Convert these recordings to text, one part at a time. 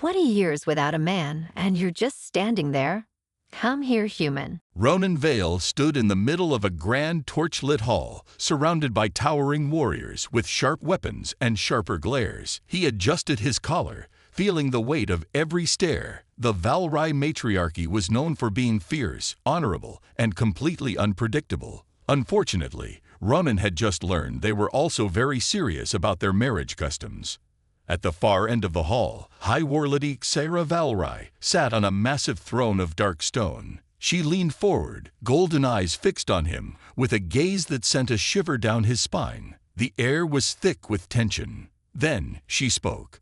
20 years without a man, and you're just standing there. Come here, human. Ronan Vale stood in the middle of a grand torch-lit hall, surrounded by towering warriors with sharp weapons and sharper glares. He adjusted his collar, feeling the weight of every stare. The Valrai matriarchy was known for being fierce, honorable, and completely unpredictable. Unfortunately, Ronan had just learned they were also very serious about their marriage customs. At the far end of the hall, High Warlady Xaira Valrai sat on a massive throne of dark stone. She leaned forward, golden eyes fixed on him, with a gaze that sent a shiver down his spine. The air was thick with tension. Then she spoke.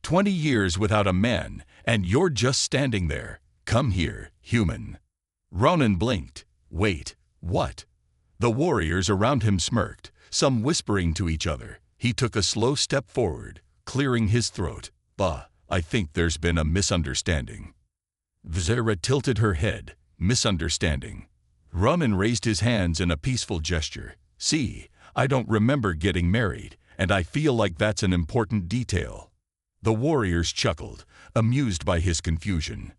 20 years without a man, and you're just standing there. Come here, human. Ronan blinked. Wait, what? The warriors around him smirked, some whispering to each other. He took a slow step forward, clearing his throat. Bah, I think there's been a misunderstanding. Xaira tilted her head. Misunderstanding. Ronan raised his hands in a peaceful gesture. See, I don't remember getting married, and I feel like that's an important detail. The warriors chuckled, amused by his confusion.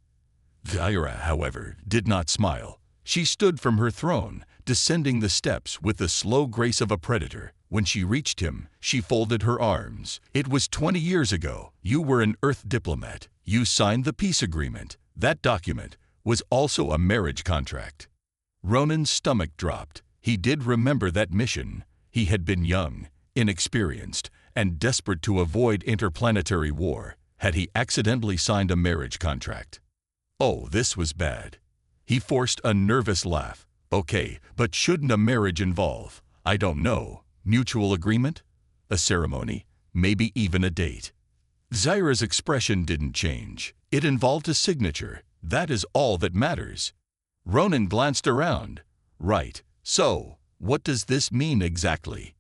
Xaira, however, did not smile. She stood from her throne, descending the steps with the slow grace of a predator. When she reached him, she folded her arms. It was 20 years ago. You were an Earth diplomat. You signed the peace agreement. That document was also a marriage contract. Ronan's stomach dropped. He did remember that mission. He had been young, inexperienced, and desperate to avoid interplanetary war. Had he accidentally signed a marriage contract? Oh, this was bad. He forced a nervous laugh. Okay, but shouldn't a marriage involve, I don't know, mutual agreement? A ceremony? Maybe even a date? Xaira's expression didn't change. It involved a signature. That is all that matters. Ronan glanced around. Right. So, what does this mean exactly?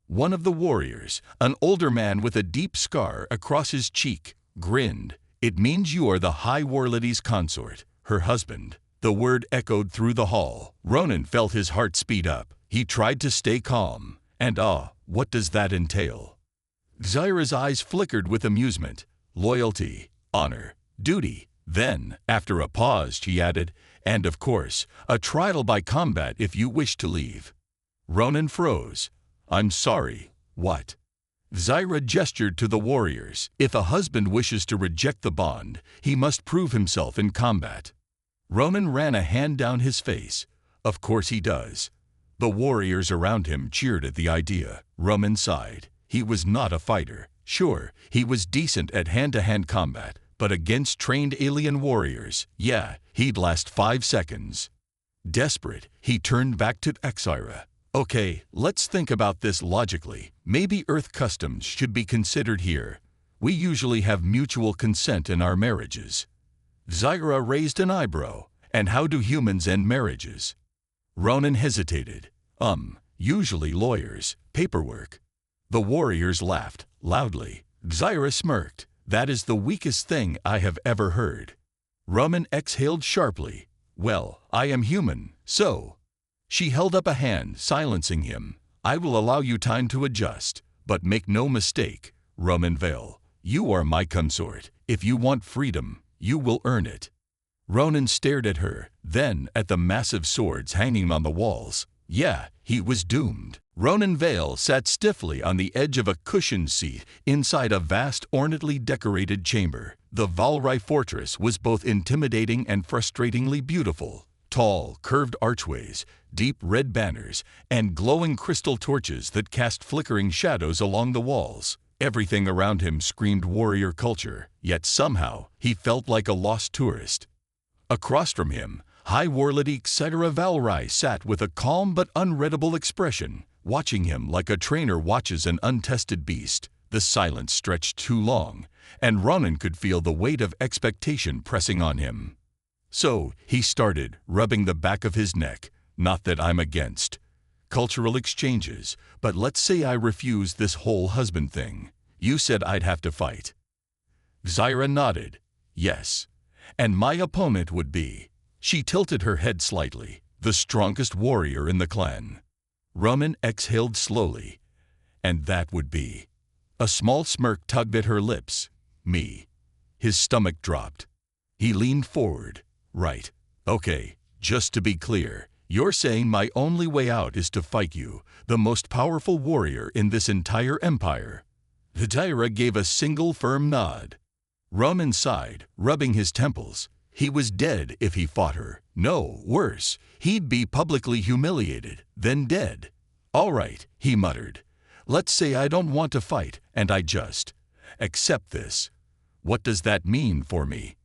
One of the warriors, an older man with a deep scar across his cheek, grinned. It means you are the High Warlady's consort, her husband. The word echoed through the hall. Ronan felt his heart speed up. He tried to stay calm. And what does that entail? Xaira's eyes flickered with amusement. Loyalty, honor, duty. Then, after a pause, she added, and of course, a trial by combat if you wish to leave. Ronan froze. I'm sorry, what? Xaira gestured to the warriors. If a husband wishes to reject the bond, he must prove himself in combat. Ronan ran a hand down his face. Of course he does. The warriors around him cheered at the idea. Ronan sighed. He was not a fighter. Sure, he was decent at hand-to-hand combat, but against trained alien warriors, yeah, he'd last 5 seconds. Desperate, he turned back to Xaira. Okay, let's think about this logically. Maybe Earth customs should be considered here. We usually have mutual consent in our marriages. Xaira raised an eyebrow. And how do humans end marriages? Ronan hesitated. Usually lawyers, paperwork. The warriors laughed, loudly. Xaira smirked. That is the weakest thing I have ever heard. Ronan exhaled sharply. Well, I am human, so. She held up a hand, silencing him. I will allow you time to adjust, but make no mistake, Ronan Vale. You are my consort. If you want freedom, you will earn it. Ronan stared at her, then at the massive swords hanging on the walls. Yeah, he was doomed. Ronan Vale sat stiffly on the edge of a cushioned seat inside a vast, ornately decorated chamber. The Valrai fortress was both intimidating and frustratingly beautiful. Tall, curved archways, deep red banners, and glowing crystal torches that cast flickering shadows along the walls. Everything around him screamed warrior culture, yet somehow he felt like a lost tourist. Across from him, High Warlady Xaira Valrai sat with a calm but unreadable expression, watching him like a trainer watches an untested beast. The silence stretched too long, and Ronan could feel the weight of expectation pressing on him. So he started, rubbing the back of his neck. Not that I'm against cultural exchanges, but let's say I refuse this whole husband thing. You said I'd have to fight. Xaira nodded. Yes. And my opponent would be. She tilted her head slightly. The strongest warrior in the clan. Ronan exhaled slowly. And that would be. A small smirk tugged at her lips. Me. His stomach dropped. He leaned forward. Right. Okay, just to be clear, you're saying my only way out is to fight you, the most powerful warrior in this entire empire. Zaira gave a single firm nod. Ronan sighed, rubbing his temples. He was dead if he fought her. No, worse, he'd be publicly humiliated, then dead. All right, he muttered. Let's say I don't want to fight, and I just accept this. What does that mean for me?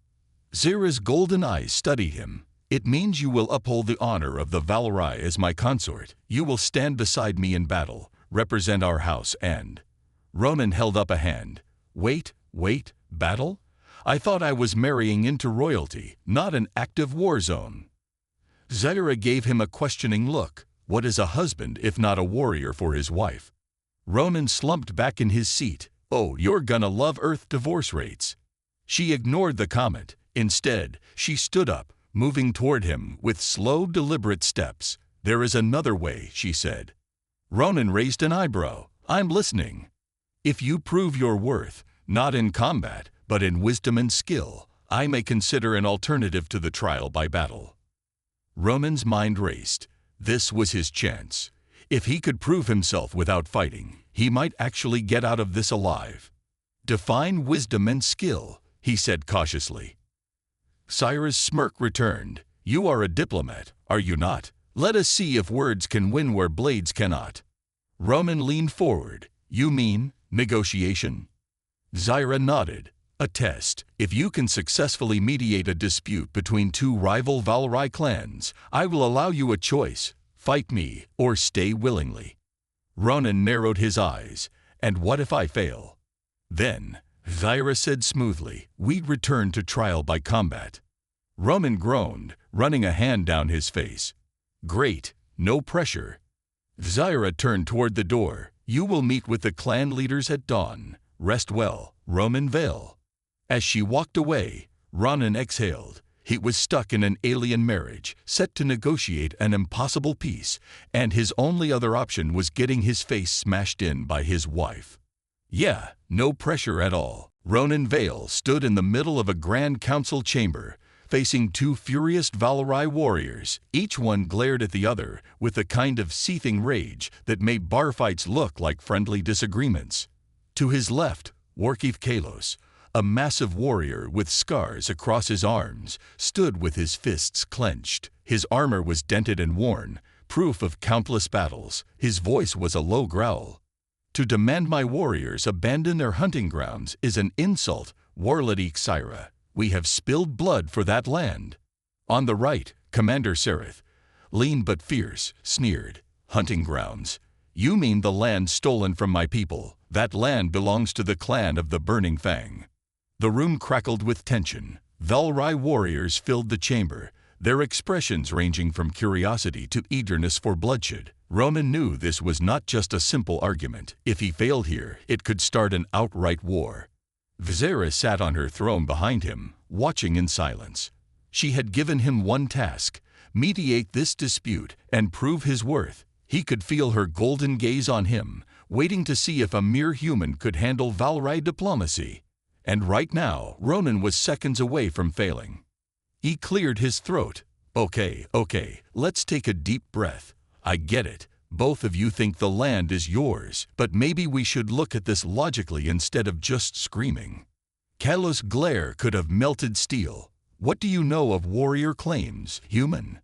Zaira's golden eyes studied him. It means you will uphold the honor of the Valorai as my consort. You will stand beside me in battle, represent our house and... Ronan held up a hand. Wait, battle? I thought I was marrying into royalty, not an active war zone. Zaira gave him a questioning look. What is a husband if not a warrior for his wife? Ronan slumped back in his seat. Oh, you're gonna love Earth divorce rates. She ignored the comment. Instead, she stood up, moving toward him with slow, deliberate steps. There is another way, she said. Ronan raised an eyebrow. I'm listening. If you prove your worth, not in combat, but in wisdom and skill, I may consider an alternative to the trial by battle. Ronan's mind raced. This was his chance. If he could prove himself without fighting, he might actually get out of this alive. Define wisdom and skill, he said cautiously. Zaira's smirk returned. You are a diplomat, are you not? Let us see if words can win where blades cannot. Ronan leaned forward. You mean negotiation? Zaira nodded. A test. If you can successfully mediate a dispute between two rival Valorai clans, I will allow you a choice. Fight me or stay willingly. Ronan narrowed his eyes. And what if I fail? Then, Zaira said smoothly, we'd return to trial by combat. Ronan groaned, running a hand down his face. Great, no pressure. Zaira turned toward the door. You will meet with the clan leaders at dawn. Rest well, Ronan Vale. As she walked away, Ronan exhaled. He was stuck in an alien marriage, set to negotiate an impossible peace, and his only other option was getting his face smashed in by his wife. Yeah, no pressure at all. Ronan Vale stood in the middle of a grand council chamber, facing two furious Valorai warriors. Each one glared at the other with a kind of seething rage that made bar fights look like friendly disagreements. To his left, Warkeith Kalos, a massive warrior with scars across his arms, stood with his fists clenched. His armor was dented and worn, proof of countless battles. His voice was a low growl. To demand my warriors abandon their hunting grounds is an insult, Warlady Zaira. We have spilled blood for that land. On the right, Commander Sereth, lean but fierce, sneered. Hunting grounds. You mean the land stolen from my people. That land belongs to the clan of the Burning Fang. The room crackled with tension. Valorai warriors filled the chamber, their expressions ranging from curiosity to eagerness for bloodshed. Ronan knew this was not just a simple argument. If he failed here, it could start an outright war. Zaira sat on her throne behind him, watching in silence. She had given him one task: mediate this dispute and prove his worth. He could feel her golden gaze on him, waiting to see if a mere human could handle Valorai diplomacy. And right now, Ronan was seconds away from failing. He cleared his throat. Okay, let's take a deep breath. I get it. Both of you think the land is yours, but maybe we should look at this logically instead of just screaming. Kalos' glare could have melted steel. What do you know of warrior claims, human?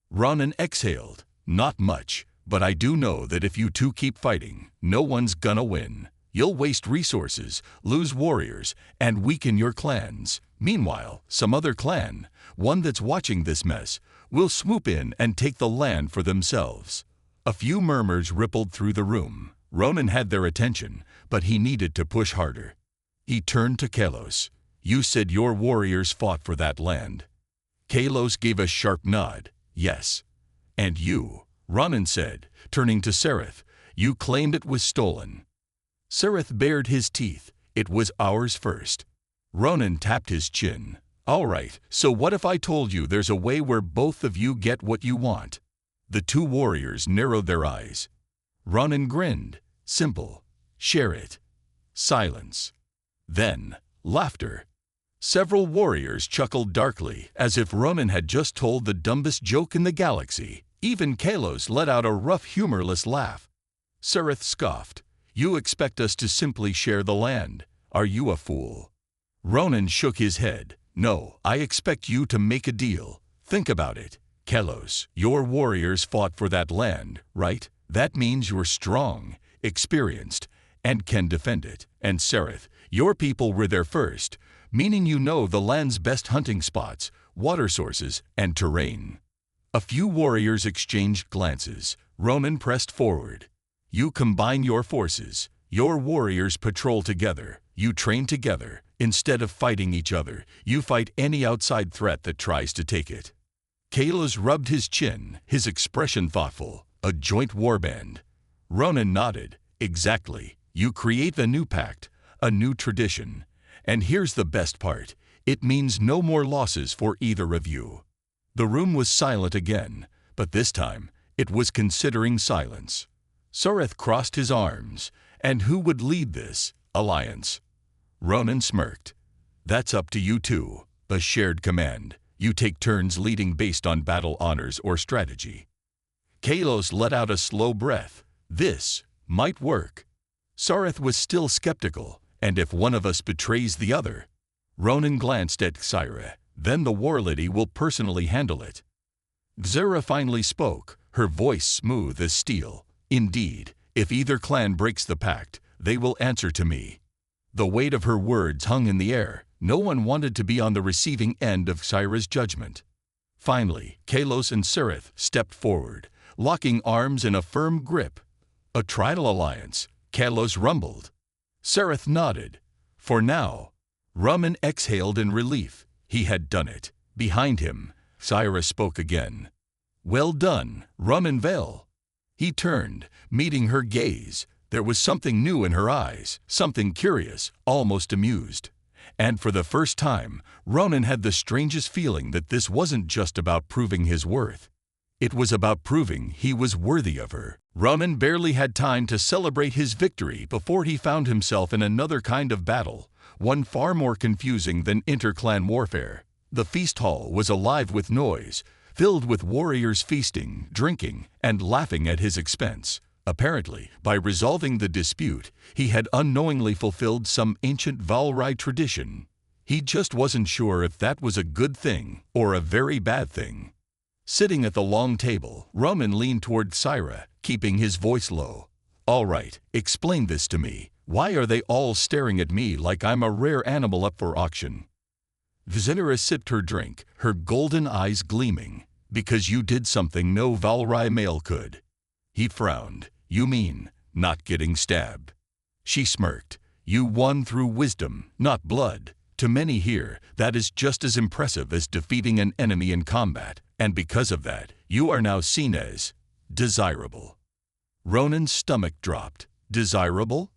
Ronan exhaled. Not much, but I do know that if you two keep fighting, no one's gonna win. You'll waste resources, lose warriors, and weaken your clans. Meanwhile, some other clan, one that's watching this mess, will swoop in and take the land for themselves. A few murmurs rippled through the room. Ronan had their attention, but he needed to push harder. He turned to Kalos. You said your warriors fought for that land. Kalos gave a sharp nod. Yes. And you, Ronan said, turning to Sereth, you claimed it was stolen. Sereth bared his teeth. It was ours first. Ronan tapped his chin. All right, so what if I told you there's a way where both of you get what you want? The two warriors narrowed their eyes. Ronan grinned. Simple. Share it. Silence. Then, laughter. Several warriors chuckled darkly, as if Ronan had just told the dumbest joke in the galaxy. Even Kalos let out a rough, humorless laugh. Sareth scoffed. "You expect us to simply share the land. Are you a fool?" Ronan shook his head. "No, I expect you to make a deal. Think about it. Kalos, your warriors fought for that land, right? That means you're strong, experienced, and can defend it. And Sareth, your people were there first, meaning you know the land's best hunting spots, water sources, and terrain." A few warriors exchanged glances. Ronan pressed forward. "You combine your forces. Your warriors patrol together. You train together. Instead of fighting each other, you fight any outside threat that tries to take it." Kalos rubbed his chin, his expression thoughtful. "A joint warband." Ronan nodded. "Exactly. You create a new pact, a new tradition. And here's the best part. It means no more losses for either of you." The room was silent again, but this time it was considering silence. Sareth crossed his arms. "And who would lead this alliance?" Ronan smirked. "That's up to you two. A shared command. You take turns leading based on battle honors or strategy." Kalos let out a slow breath. "This might work." Sareth was still skeptical. "And if one of us betrays the other?" Ronan glanced at Xyra. "Then the war lady will personally handle it." Xyra finally spoke, her voice smooth as steel. "Indeed, if either clan breaks the pact, they will answer to me." The weight of her words hung in the air. No one wanted to be on the receiving end of Xyra's judgment. Finally, Kalos and Sareth stepped forward, locking arms in a firm grip. "A tribal alliance," Kalos rumbled. Sareth nodded. "For now." Ronan exhaled in relief. He had done it. Behind him, Xyra spoke again. "Well done, Ronan Vale." He turned, meeting her gaze. There was something new in her eyes, something curious, almost amused. And for the first time, Ronan had the strangest feeling that this wasn't just about proving his worth. It was about proving he was worthy of her. Ronan barely had time to celebrate his victory before he found himself in another kind of battle, one far more confusing than inter-clan warfare. The feast hall was alive with noise, filled with warriors feasting, drinking, and laughing at his expense. Apparently, by resolving the dispute, he had unknowingly fulfilled some ancient Valrai tradition. He just wasn't sure if that was a good thing or a very bad thing. Sitting at the long table, Ronan leaned toward Xyra, keeping his voice low. "All right, explain this to me. Why are they all staring at me like I'm a rare animal up for auction?" Xyra sipped her drink, her golden eyes gleaming. "Because you did something no Valrai male could." He frowned. "You mean, not getting stabbed?" She smirked. "You won through wisdom, not blood. To many here, that is just as impressive as defeating an enemy in combat, and because of that, you are now seen as desirable." Ronan's stomach dropped. "Desirable?"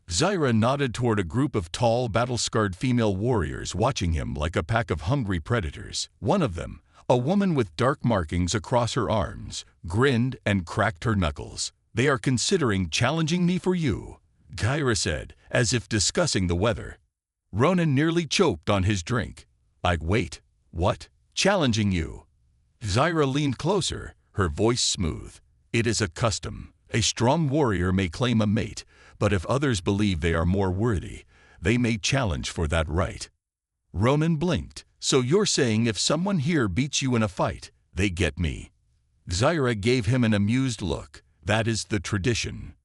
Xyra nodded toward a group of tall, battle-scarred female warriors watching him like a pack of hungry predators. One of them, a woman with dark markings across her arms, grinned and cracked her knuckles. "They are considering challenging me for you," Xyra said, as if discussing the weather. Ronan nearly choked on his drink. Wait, what? Challenging you?" Xyra leaned closer, her voice smooth. "It is a custom. A strong warrior may claim a mate, but if others believe they are more worthy, they may challenge for that right." Ronan blinked. "So you're saying if someone here beats you in a fight, they get me?" Xyra gave him an amused look. "That is the tradition."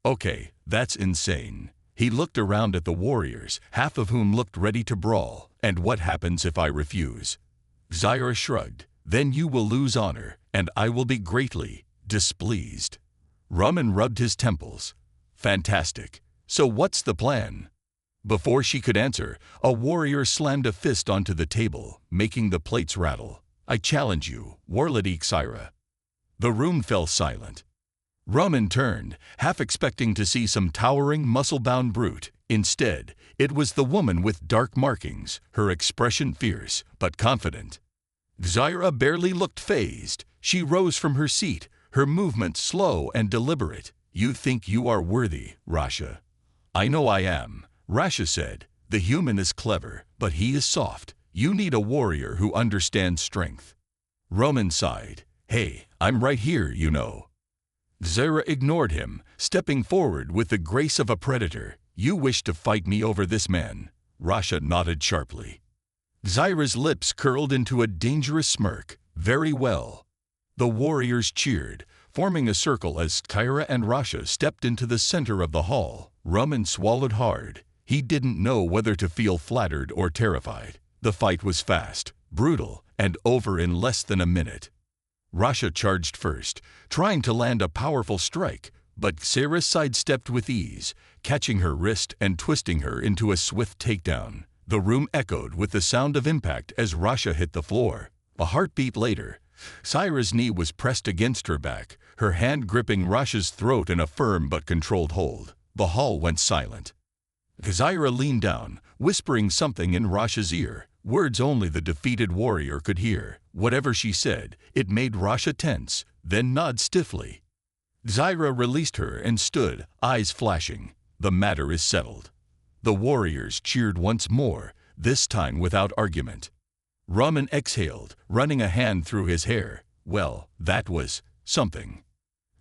"Okay, that's insane." He looked around at the warriors, half of whom looked ready to brawl. "And what happens if I refuse?" Xyra shrugged. "Then you will lose honor, and I will be greatly displeased." Ronan rubbed his temples. "Fantastic. So what's the plan?" Before she could answer, a warrior slammed a fist onto the table, making the plates rattle. "I challenge you, Warlady Xyra." The room fell silent. Ronan turned, half expecting to see some towering, muscle-bound brute. Instead, it was the woman with dark markings, her expression fierce, but confident. Xyra barely looked fazed. She rose from her seat, her movement slow and deliberate. "You think you are worthy, Rasha." "I know I am," Rasha said. The human is clever, but he is soft. You need a warrior who understands strength. Ronan sighed. Hey, I'm right here, you know. Zaira ignored him, stepping forward with the grace of a predator. You wish to fight me over this man? Rasha nodded sharply. Zaira's lips curled into a dangerous smirk. Very well. The warriors cheered, forming a circle as Kyra and Rasha stepped into the center of the hall. Ronan swallowed hard. He didn't know whether to feel flattered or terrified. The fight was fast, brutal, and over in less than a minute. Rasha charged first, trying to land a powerful strike, but Zaira sidestepped with ease, catching her wrist and twisting her into a swift takedown. The room echoed with the sound of impact as Rasha hit the floor. A heartbeat later, Zaira's knee was pressed against her back, her hand gripping Rasha's throat in a firm but controlled hold. The hall went silent. Zaira leaned down, whispering something in Rasha's ear, words only the defeated warrior could hear. Whatever she said, it made Rasha tense, then nod stiffly. Zaira released her and stood, eyes flashing. The matter is settled. The warriors cheered once more, this time without argument. Ronan exhaled, running a hand through his hair. Well, that was something.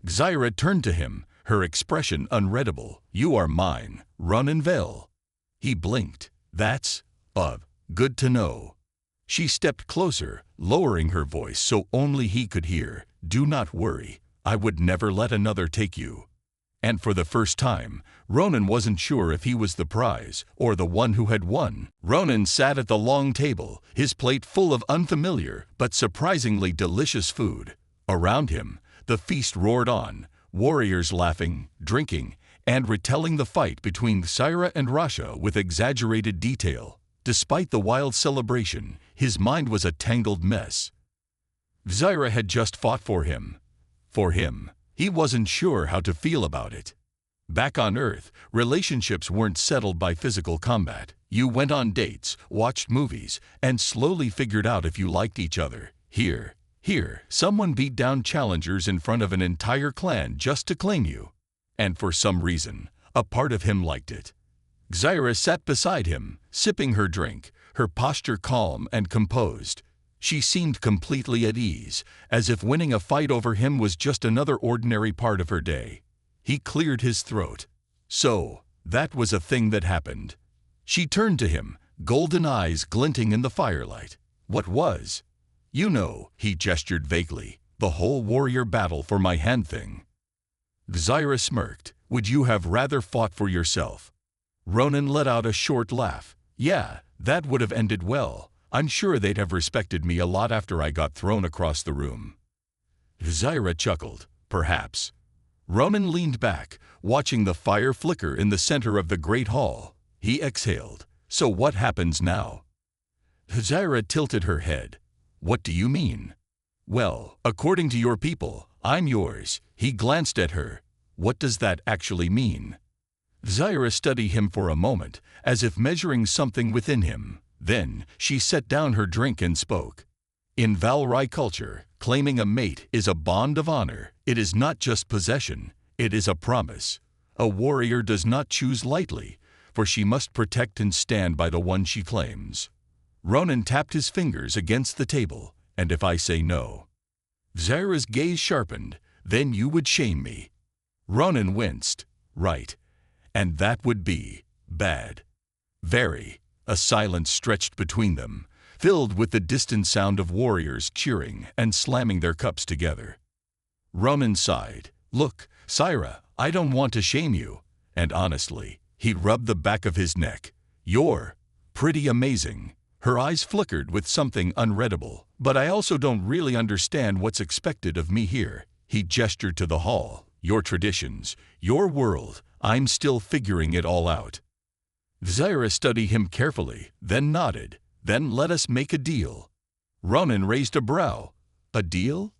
Zaira turned to him, her expression unreadable. You are mine, Ronan Vel. He blinked. That's good to know. She stepped closer, lowering her voice so only he could hear. Do not worry, I would never let another take you. And for the first time, Ronan wasn't sure if he was the prize or the one who had won. Ronan sat at the long table, his plate full of unfamiliar but surprisingly delicious food. Around him, the feast roared on, warriors laughing, drinking, and retelling the fight between Zaira and Rasha with exaggerated detail. Despite the wild celebration, his mind was a tangled mess. Zaira had just fought for him. For him. He wasn't sure how to feel about it. Back on Earth, relationships weren't settled by physical combat. You went on dates, watched movies, and slowly figured out if you liked each other. Here, someone beat down challengers in front of an entire clan just to claim you. And for some reason, a part of him liked it. Zaira sat beside him, sipping her drink, her posture calm and composed. She seemed completely at ease, as if winning a fight over him was just another ordinary part of her day. He cleared his throat. So, that was a thing that happened. She turned to him, golden eyes glinting in the firelight. What was? You know, he gestured vaguely, the whole warrior battle for my hand thing. Zaira smirked. Would you have rather fought for yourself? Ronan let out a short laugh. Yeah, that would have ended well. I'm sure they'd have respected me a lot after I got thrown across the room. Zaira chuckled. Perhaps. Ronan leaned back, watching the fire flicker in the center of the great hall. He exhaled. So what happens now? Zaira tilted her head. What do you mean? Well, according to your people, I'm yours. He glanced at her. What does that actually mean? Zaira studied him for a moment, as if measuring something within him. Then, she set down her drink and spoke. In Valrai culture, claiming a mate is a bond of honor. It is not just possession, it is a promise. A warrior does not choose lightly, for she must protect and stand by the one she claims. Ronan tapped his fingers against the table. And if I say no? Zaira's gaze sharpened. Then you would shame me. Ronan winced. Right. And that would be bad. Very. A silence stretched between them, filled with the distant sound of warriors cheering and slamming their cups together. Ronan sighed. Look, Zaira, I don't want to shame you. And honestly, he rubbed the back of his neck. You're pretty amazing. Her eyes flickered with something unreadable. But I also don't really understand what's expected of me here. He gestured to the hall. Your traditions, your world, I'm still figuring it all out. Zaira studied him carefully, then nodded. Then let us make a deal. Ronan raised a brow. A deal?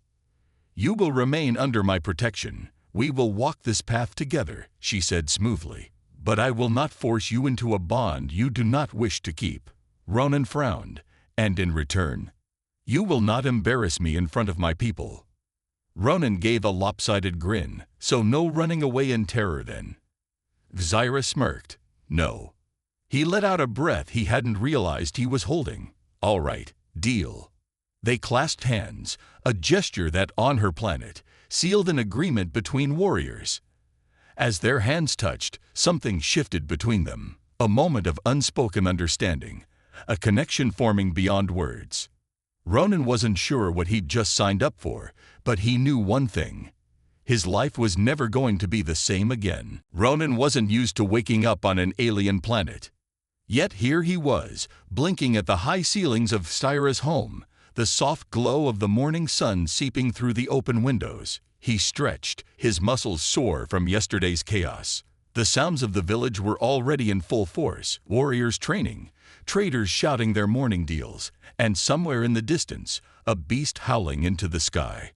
You will remain under my protection. We will walk this path together, she said smoothly. But I will not force you into a bond you do not wish to keep. Ronan frowned. And in return? You will not embarrass me in front of my people. Ronan gave a lopsided grin. So no running away in terror then? Zaira smirked. No. He let out a breath he hadn't realized he was holding. All right, deal. They clasped hands, a gesture that, on her planet, sealed an agreement between warriors. As their hands touched, something shifted between them. A moment of unspoken understanding, a connection forming beyond words. Ronan wasn't sure what he'd just signed up for, but he knew one thing. His life was never going to be the same again. Ronan wasn't used to waking up on an alien planet. Yet here he was, blinking at the high ceilings of Syra's home, the soft glow of the morning sun seeping through the open windows. He stretched, his muscles sore from yesterday's chaos. The sounds of the village were already in full force, warriors training, traders shouting their morning deals, and somewhere in the distance, a beast howling into the sky.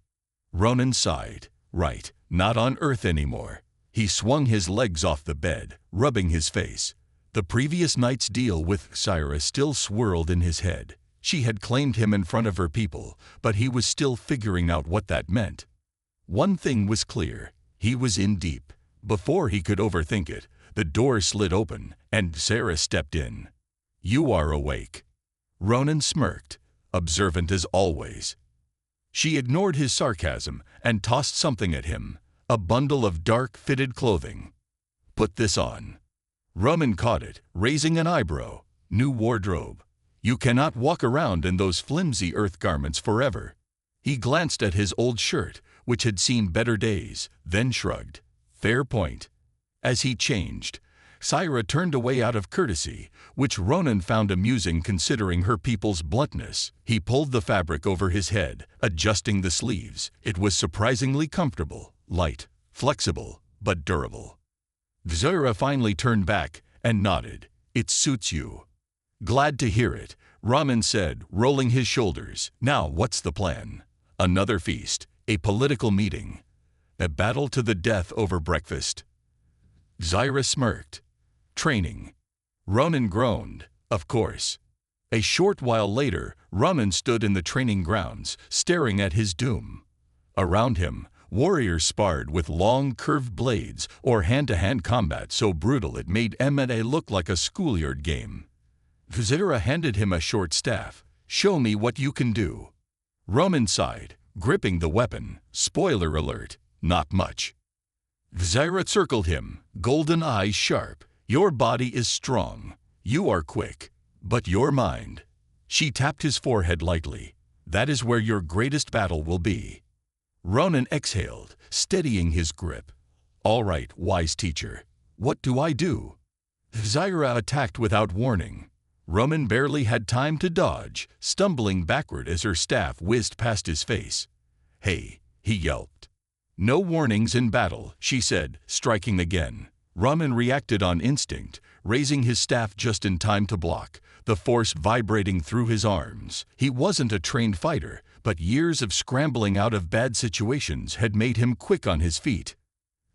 Ronan sighed. Right, not on Earth anymore. He swung his legs off the bed, rubbing his face. The previous night's deal with Syra still swirled in his head. She had claimed him in front of her people, but he was still figuring out what that meant. One thing was clear. He was in deep. Before he could overthink it, the door slid open, and Sarah stepped in. "You are awake." Ronan smirked, observant as always. She ignored his sarcasm and tossed something at him, a bundle of dark, fitted clothing. "Put this on." Ronan caught it, raising an eyebrow. "New wardrobe. You cannot walk around in those flimsy earth garments forever." He glanced at his old shirt, which had seen better days, then shrugged. "Fair point." As he changed, Syra turned away out of courtesy, which Ronan found amusing considering her people's bluntness. He pulled the fabric over his head, adjusting the sleeves. It was surprisingly comfortable, light, flexible, but durable. Syra finally turned back and nodded. "It suits you." "Glad to hear it," Ronan said, rolling his shoulders. "Now what's the plan?" "Another feast, a political meeting, a battle to the death over breakfast." Syra smirked. "Training." Ronan groaned. "Of course." A short while later, Ronan stood in the training grounds, staring at his doom. Around him, warriors sparred with long, curved blades or hand-to-hand combat so brutal it made META look like a schoolyard game. Syra handed him a short staff. "Show me what you can do." Ronan sighed, gripping the weapon. Spoiler alert, not much. Syra circled him, golden eyes sharp. "Your body is strong. You are quick. But your mind." She tapped his forehead lightly. "That is where your greatest battle will be." Ronan exhaled, steadying his grip. "All right, wise teacher. What do I do?" Syra attacked without warning. Ronan barely had time to dodge, stumbling backward as her staff whizzed past his face. "Hey," he yelped. "No warnings in battle," she said, striking again. Ronan reacted on instinct, raising his staff just in time to block, the force vibrating through his arms. He wasn't a trained fighter, but years of scrambling out of bad situations had made him quick on his feet.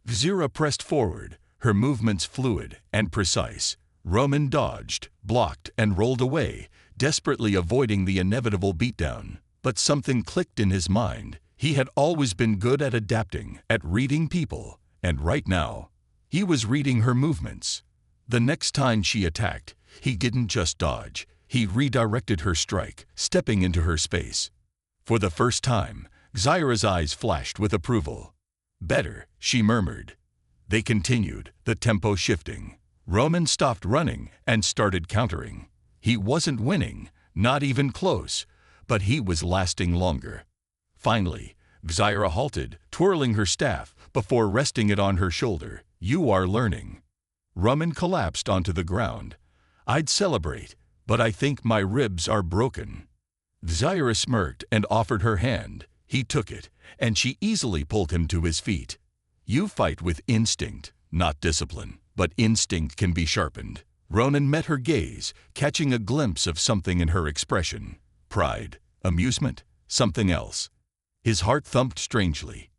Syra pressed forward, her movements fluid and precise. Ronan dodged, blocked, and rolled away, desperately avoiding the inevitable beatdown. But something clicked in his mind. He had always been good at adapting, at reading people, and right now, he was reading her movements. The next time she attacked, he didn't just dodge. He redirected her strike, stepping into her space. For the first time, Syra's eyes flashed with approval. "Better," she murmured. They continued, the tempo shifting. Ronan stopped running and started countering. He wasn't winning, not even close, but he was lasting longer. Finally, Syra halted, twirling her staff, before resting it on her shoulder. "You are learning." Ronan collapsed onto the ground. "I'd celebrate, but I think my ribs are broken." Syra smirked and offered her hand. He took it, and she easily pulled him to his feet. "You fight with instinct, not discipline, but instinct can be sharpened." Ronan met her gaze, catching a glimpse of something in her expression. Pride, amusement, something else. His heart thumped strangely.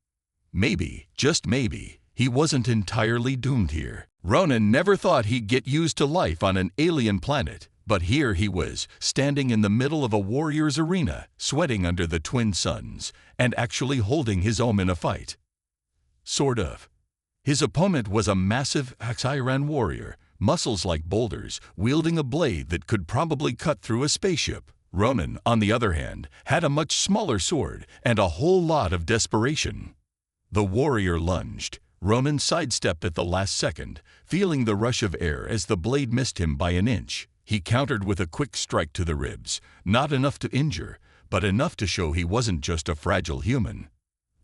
Maybe, just maybe, he wasn't entirely doomed here. Ronan never thought he'd get used to life on an alien planet, but here he was, standing in the middle of a warrior's arena, sweating under the twin suns, and actually holding his own in a fight. Sort of. His opponent was a massive Axiran warrior, muscles like boulders, wielding a blade that could probably cut through a spaceship. Ronan, on the other hand, had a much smaller sword and a whole lot of desperation. The warrior lunged. Ronan sidestepped at the last second, feeling the rush of air as the blade missed him by an inch. He countered with a quick strike to the ribs, not enough to injure, but enough to show he wasn't just a fragile human.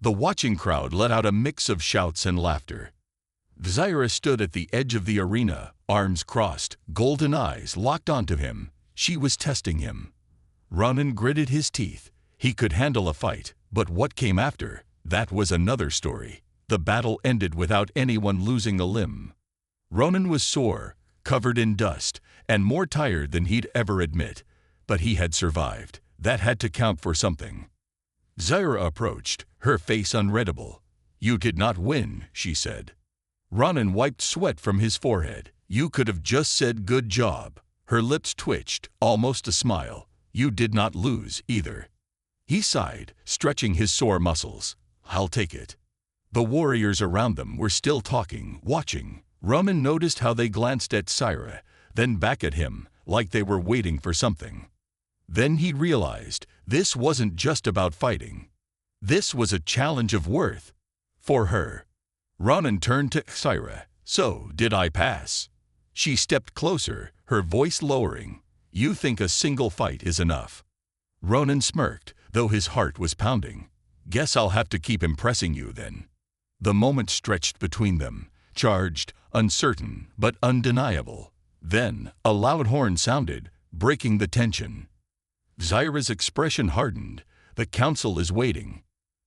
The watching crowd let out a mix of shouts and laughter. Zyra stood at the edge of the arena, arms crossed, golden eyes locked onto him. She was testing him. Ronan gritted his teeth. He could handle a fight, but what came after? That was another story. The battle ended without anyone losing a limb. Ronan was sore, covered in dust, and more tired than he'd ever admit. But he had survived. That had to count for something. Zyra approached, her face unreadable. "You did not win," she said. Ronan wiped sweat from his forehead. "You could have just said good job." Her lips twitched, almost a smile. "You did not lose, either." He sighed, stretching his sore muscles. "I'll take it." The warriors around them were still talking, watching. Ronan noticed how they glanced at Zyra, then back at him, like they were waiting for something. Then he realized this wasn't just about fighting. This was a challenge of worth. For her. Ronan turned to Zyra. "So, did I pass?" She stepped closer, her voice lowering. "You think a single fight is enough?" Ronan smirked, though his heart was pounding. "Guess I'll have to keep impressing you then." The moment stretched between them, charged, uncertain, but undeniable. Then, a loud horn sounded, breaking the tension. Zyra's expression hardened. The council is waiting.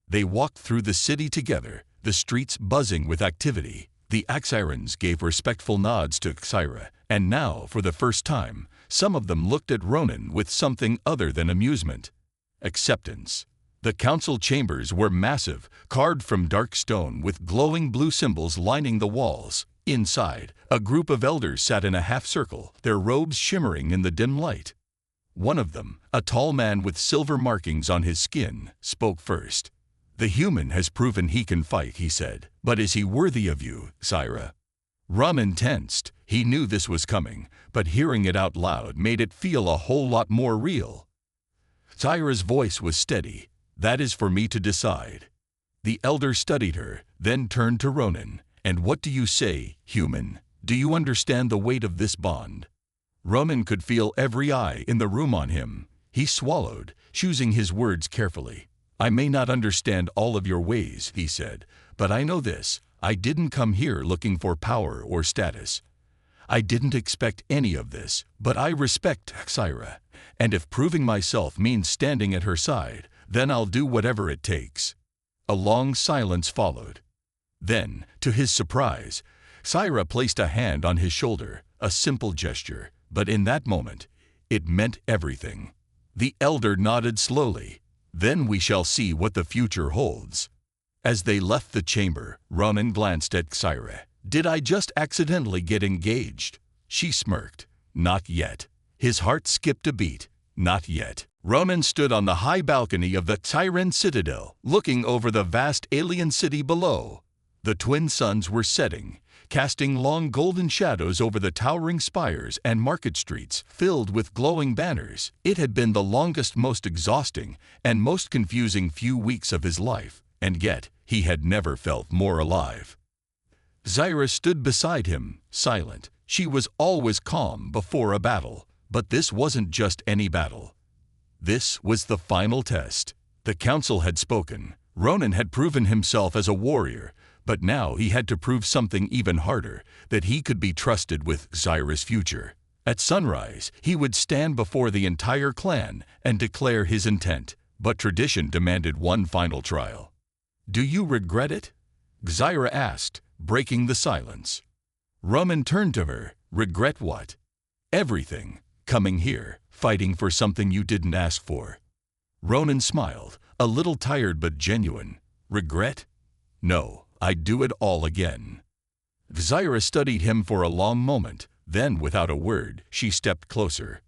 They walked through the city together, the streets buzzing with activity. The Axirans gave respectful nods to Zyra, and now, for the first time, some of them looked at Ronan with something other than amusement. Acceptance. The council chambers were massive, carved from dark stone with glowing blue symbols lining the walls. Inside, a group of elders sat in a half-circle, their robes shimmering in the dim light. One of them, a tall man with silver markings on his skin, spoke first. "The human has proven he can fight," he said. "But is he worthy of you, Zyra?" Ronan tensed. He knew this was coming, but hearing it out loud made it feel a whole lot more real. Zyra's voice was steady. "That is for me to decide." The elder studied her, then turned to Ronan. "And what do you say, human? Do you understand the weight of this bond?" Ronan could feel every eye in the room on him. He swallowed, choosing his words carefully. "I may not understand all of your ways," he said, "but I know this. I didn't come here looking for power or status. I didn't expect any of this, but I respect Zyra, and if proving myself means standing at her side, then I'll do whatever it takes." A long silence followed. Then, to his surprise, Zyra placed a hand on his shoulder, a simple gesture, but in that moment, it meant everything. The elder nodded slowly. "Then we shall see what the future holds." As they left the chamber, Ronan glanced at Zyra. "Did I just accidentally get engaged?" She smirked. "Not yet." His heart skipped a beat. Not yet. Ronan stood on the high balcony of the Zyran citadel, looking over the vast alien city below. The twin suns were setting, casting long golden shadows over the towering spires and market streets filled with glowing banners. It had been the longest, most exhausting, and most confusing few weeks of his life, and yet he had never felt more alive. Zyra stood beside him, silent. She was always calm before a battle, but this wasn't just any battle. This was the final test. The council had spoken. Ronan had proven himself as a warrior, but now he had to prove something even harder, that he could be trusted with Zyra's future. At sunrise, he would stand before the entire clan and declare his intent, but tradition demanded one final trial. "Do you regret it?" Zyra asked, breaking the silence. Ronan turned to her. "Regret what?" "Everything. Coming here, fighting for something you didn't ask for." Ronan smiled, a little tired but genuine. "Regret? No, I'd do it all again." Zyra studied him for a long moment, then without a word, she stepped closer.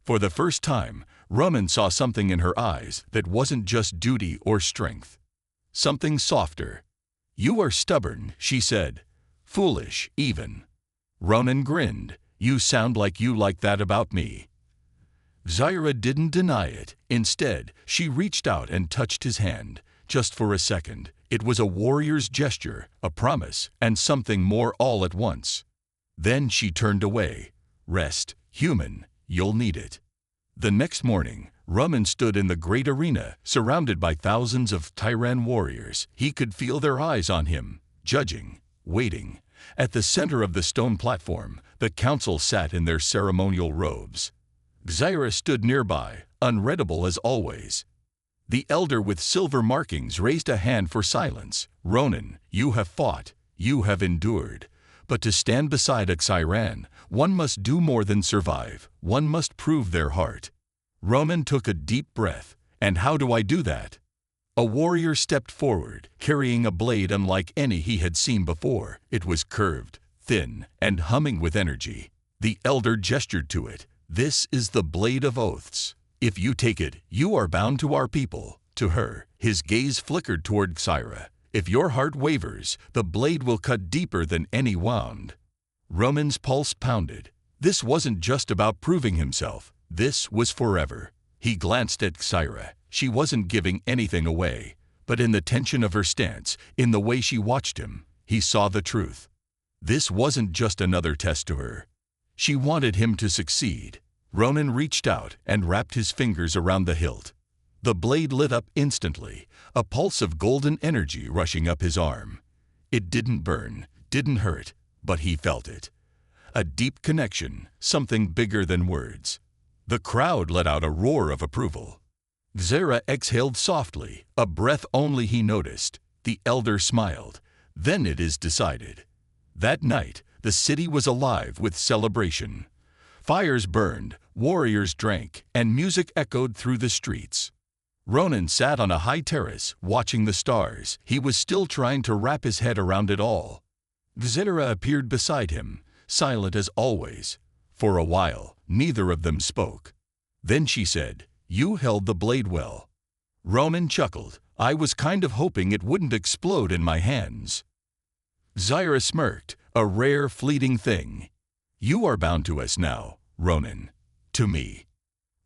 For the first time, Ronan saw something in her eyes that wasn't just duty or strength. Something softer. "You are stubborn," she said. "Foolish, even." Ronan grinned. You sound like you like that about me. Zyra didn't deny it. Instead, she reached out and touched his hand. Just for a second, it was a warrior's gesture, a promise, and something more all at once. Then she turned away. Rest, human, you'll need it. The next morning, Ronan stood in the great arena, surrounded by thousands of Tyran warriors. He could feel their eyes on him, judging, waiting. At the center of the stone platform, the council sat in their ceremonial robes. Zyra stood nearby, unreadable as always. The elder with silver markings raised a hand for silence. Ronan, you have fought, you have endured. But to stand beside a Tyran, one must do more than survive. One must prove their heart. Ronan took a deep breath. And how do I do that? A warrior stepped forward, carrying a blade unlike any he had seen before. It was curved, thin, and humming with energy. The elder gestured to it. This is the blade of oaths. If you take it, you are bound to our people, to her. His gaze flickered toward Zyra. If your heart wavers, the blade will cut deeper than any wound. Ronan's pulse pounded. This wasn't just about proving himself. This was forever. He glanced at Zyra. She wasn't giving anything away. But in the tension of her stance, in the way she watched him, he saw the truth. This wasn't just another test to her. She wanted him to succeed. Ronan reached out and wrapped his fingers around the hilt. The blade lit up instantly, a pulse of golden energy rushing up his arm. It didn't burn, didn't hurt, but he felt it. A deep connection, something bigger than words. The crowd let out a roar of approval. Zyra exhaled softly, a breath only he noticed. The elder smiled. Then it is decided. That night, the city was alive with celebration. Fires burned, warriors drank, and music echoed through the streets. Ronan sat on a high terrace, watching the stars. He was still trying to wrap his head around it all. Zyra appeared beside him, silent as always. For a while, neither of them spoke. Then she said, "You held the blade well." Ronan chuckled. "I was kind of hoping it wouldn't explode in my hands." Zyra smirked, a rare, fleeting thing. "You are bound to us now, Ronan. To me."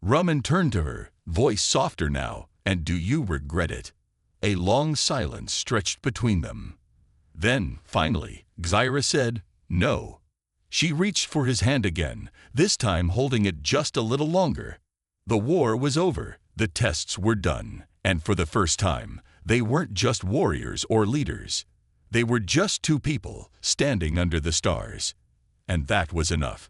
Ronan turned to her, voice softer now. "And do you regret it?" A long silence stretched between them. Then, finally, Zyra said, "No." She reached for his hand again, this time holding it just a little longer. The war was over, the tests were done, and for the first time, they weren't just warriors or leaders. They were just two people standing under the stars. And that was enough.